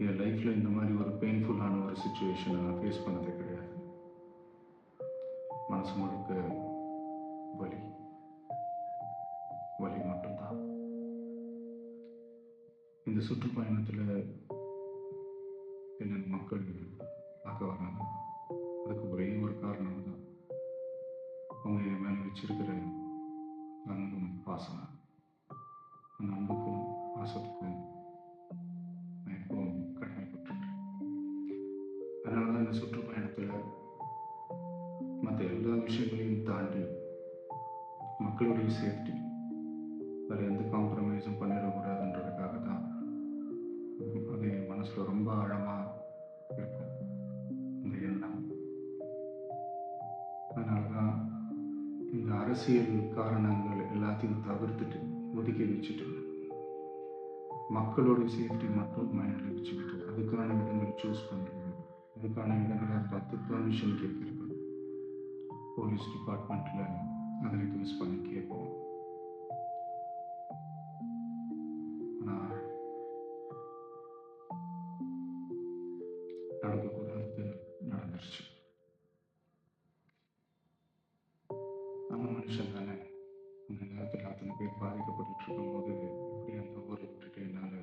என் லைஃப்பில் இந்த மாதிரி ஒரு பெயின்ஃபுல்லான ஒரு சுச்சுவேஷனை நான் ஃபேஸ் பண்ணதே கிடையாது. மனசு முழுக்க வலி வலி மட்டும்தான். இந்த சுற்றுப்பயணத்தில் என்ன மக்கள் பார்க்க வராங்க. அதுக்கு ஒரே ஒரு காரணம் தான், அவங்க என் மேலே வச்சிருக்கிற அன்பும் பாசம். அந்த அன்புக்கும் பாசத்துக்கும் நான் எப்பவும் கடமைப்பட்டிருக்கேன். அதனால தான் இந்த சுற்றுப்பயணத்தில் மற்ற எல்லா விஷயங்களையும் தாண்டி மக்களுடைய சேஃப்டி, அதில் எந்த காம்ப்ரமைஸும் பண்ணிடக்கூடாதுன்றதுக்காக தான் அது என் மனசில் ரொம்ப ஆழமாக இருக்கும் இந்த எண்ணம். அதனால தான் இந்த அரசியல் காரணங்கள் எல்லாத்தையும் தவிர்த்துட்டு ஒதுக்கி வச்சுட்டு மக்களோட சேஃப்டி மட்டும் மைண்டில் வச்சுக்கிட்டு அதுக்கான இடங்களை சூஸ் பண்ணுறது, அதுக்கான இடங்களை பார்த்து பெர்மிஷன் கேட்குறது, போலீஸ் டிபார்ட்மெண்ட்டில் அதை ரிக்வெஸ்ட் பண்ணி கேட்போம். ஆனால் நடக்கக்கூடாது நடந்துருச்சு. நம்ம மனுஷன் தானே. அந்த நேரத்தில் அத்தனை பேர் பாதிக்கப்பட்டு இருக்கும்போது எப்படி அந்த ஊரை விட்டுட்டு என்னால்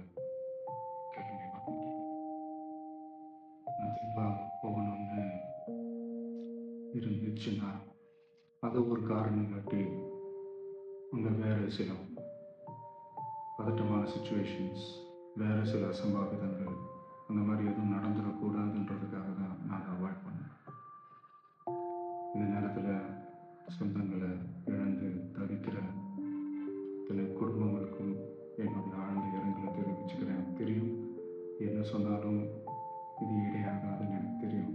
கிளம்பி வர முடியும்? நான் திரும்ப போகணும்னு இருந்துச்சுன்னா அதை ஒரு காரணம் காட்டி அங்கே வேறு சில பதட்டமான சுச்சுவேஷன்ஸ், வேறு சில அசம்பாவிதங்கள் அந்த மாதிரி எதுவும் நடந்துடக்கூடாதுன்றதுக்காக தான் நான் அவாய்ட் பண்ணேன். இந்த நேரத்தில் சொந்தங்களை இழந்து தவிக்கிற இத்தனை குடும்பங்களுக்கும் என்னுடைய ஆழ்ந்த இரங்கலை தெரிவிச்சுக்கிறேன். எனக்கு தெரியும், என்ன சொன்னாலும் இது ஈடையாகாதுன்னு எனக்கு தெரியும்.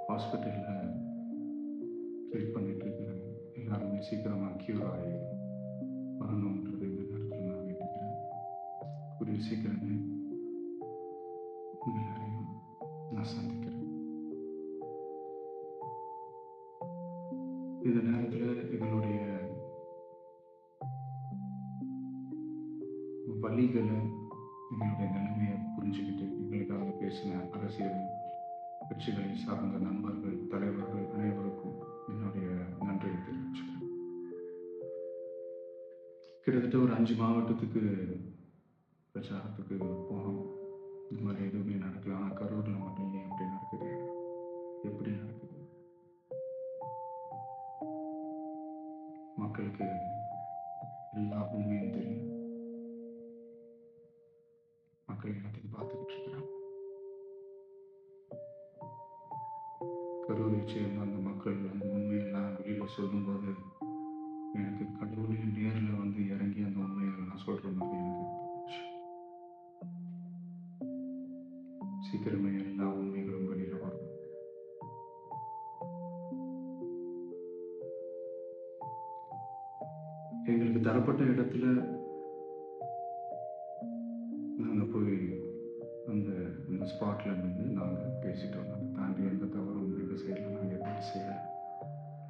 ஹாஸ்பிட்டலில் ட்ரீட் பண்ணிட்டு இருக்கிற எல்லாருமே சீக்கிரமாக க்யூர் ஆகி வரணுன்றது இந்த நேரத்தில் நான் வேண்டிக்கிறேன். கூடிய சீக்கிரமே உங்கள் எல்லாரையும் நான் சந்திக்கிறேன். இந்த நேரத்தில் எங்களுடைய வழிகளை, எங்களுடைய நிலைமையை புரிஞ்சுக்கிட்டு எங்களுக்காக பேசின அரசியல் கட்சிகளை சார்ந்த நண்பர்கள், தலைவர்கள் அனைவருக்கும் என்னுடைய நன்றியை தெரிவிச்சுக்கிறேன். கிட்டத்தட்ட ஒரு 5 மாவட்டத்துக்கு பிரச்சாரத்துக்கு போனோம். இந்த மாதிரி எதுவுமே நடக்கல. ஆனால் கரூரில் மட்டும் ஏன் எப்படி நடக்குது, எப்படி நடக்குது? மக்களுக்கு எல்லா உண்மையும் தெரியும். மக்கள் எல்லாத்தையும் பார்த்துக்கிட்டு இருக்கிறாங்க. கரூரை சேர்ந்த அந்த மக்கள் அந்த உண்மையெல்லாம் வெளியில் சொல்லும்போது எனக்கு கடவுளையும் நேரில் வந்து இறங்கி அந்த உண்மையெல்லாம் சொல்கிற மாதிரி எனக்கு தோணுச்சு. சீக்கிரமே எல்லா உண்மைகளும் வெளியில் வரும். எங்களுக்கு தரப்பட்ட இடத்துல நாங்கள் போய் அந்த ஸ்பாட்டில் நின்று நாங்கள் பேசிட்டு வந்தோம். தாண்டி எந்த தவறும் எங்கள் சைடில் நாங்கள் எதுவும் செய்யலை.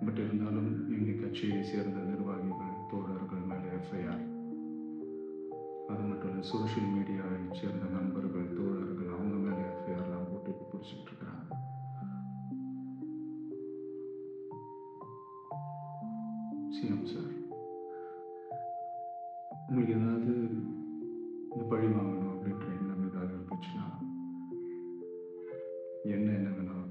பட் இருந்தாலும் எங்கள் கட்சியை சேர்ந்த நிர்வாகிகள், தோழர்கள் மேலே எஃப்ஐஆர், அது மட்டும் இல்லை சோஷியல் மீடியாவை சேர்ந்த நண்பர்கள், தோழர்கள் அவங்க மேலே எஃப்ஐஆர்லாம் போட்டு பிடிச்சிட்டு இருக்கிறாங்க. சிஎம் சார், உங்களுக்கு ஏதாவது இந்த பழி வாங்கணும் அப்படின்ற எண்ணம் ஏதாவது இருந்துச்சுன்னா என்ன வேணாலும்